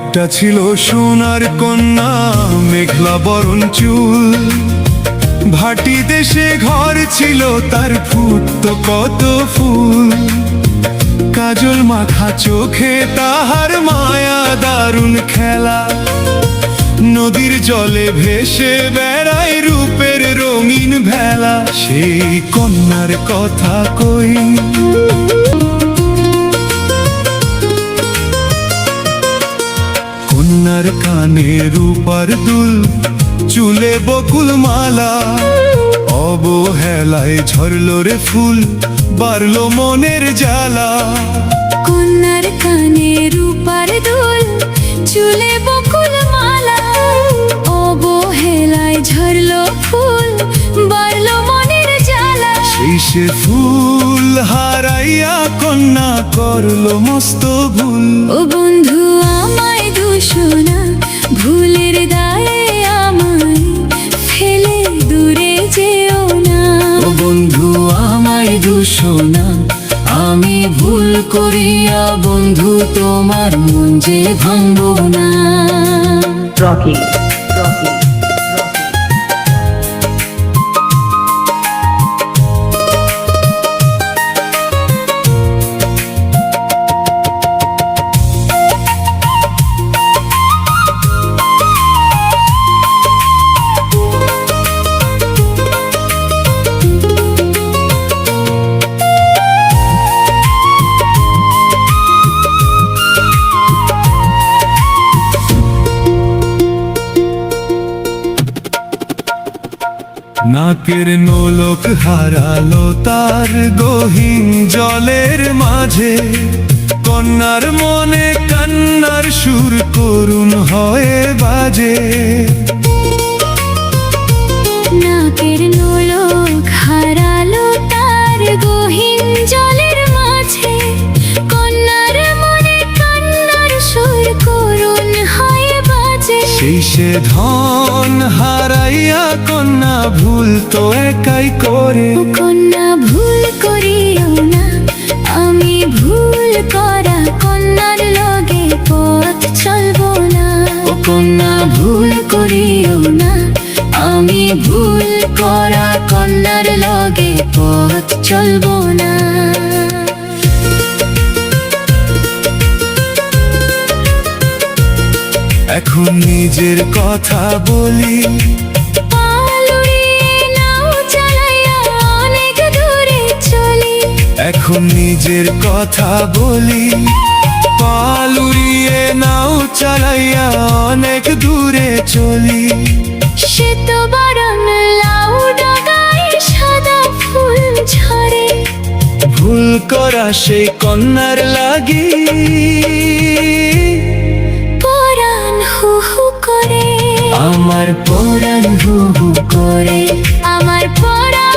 একটা ছিল সোনার কন্যা, মেঘলা বরণ চুল, ভাটি দেশে ঘর ছিল তার, ফুটতো কত ফুল। কাজল মাখা চোখে তাহার মায়া দারুণ খেলা, নদীর জলে ভেসে বেড়ায় রূপের রঙিন ভেলা। সেই কন্যার কথা কই, কন্যার কানে রূপার দুল, চুলে বকুল মালা। অবহেলায় ঝরলো রে ফুল, বাড়লো মনের জ্বালা। কন্যার কানে রূপার দুল, চুলে বকুল মালা। অবহেলায় ঝরলো ফুল, বাড়লো মনের জ্বালা। সে ফুল হারাইয়া কন্যা করলো মস্ত ভুল। ও বন্ধু আমায় দোষনা, ভুলের দায়ে আমায় ফেলে দূরে যেও না। ও বন্ধু আমায় দোষনা, আমি ভুল করিয়া বন্ধু তোমার মন যে ভাঙবো না। রকি নাকের নোলক হারালো তার গহীন জলের মাঝে, কন্যার মনে কান্নার সুর করুণ হয়ে বাজে। নাকের নোলক হারালো তার গহীন জলের মাঝে, কন্যার মনে কান্নার সুর করুণ হয়ে বাজে। সেই সে ধন হারাইয়া কন্যা ভুল তো একাই করে। ও কন্যা ভুল করিও না, আমি ভুল করা কন্যার লগে পথ চলবো না। ও কন্যা ভুল করিও না, আমি ভুল করা কন্যার লগে পথ চলবো না। এখন নিজের কথা বলি, পাল উড়িয়ে নাও চালাইয়া অনেক দূরে চলি। এখন নিজের কথা বলি, পাল উড়িয়ে নাও চালাইয়া অনেক দূরে চলি। সে তো বরণ লাউ ডগায় সাদা ফুল ঝরে, ভুল করা সেই কন্যার লাগি, পরাণ হু হু করে। আমার পরাণ হু হু করে, আমার পরাণ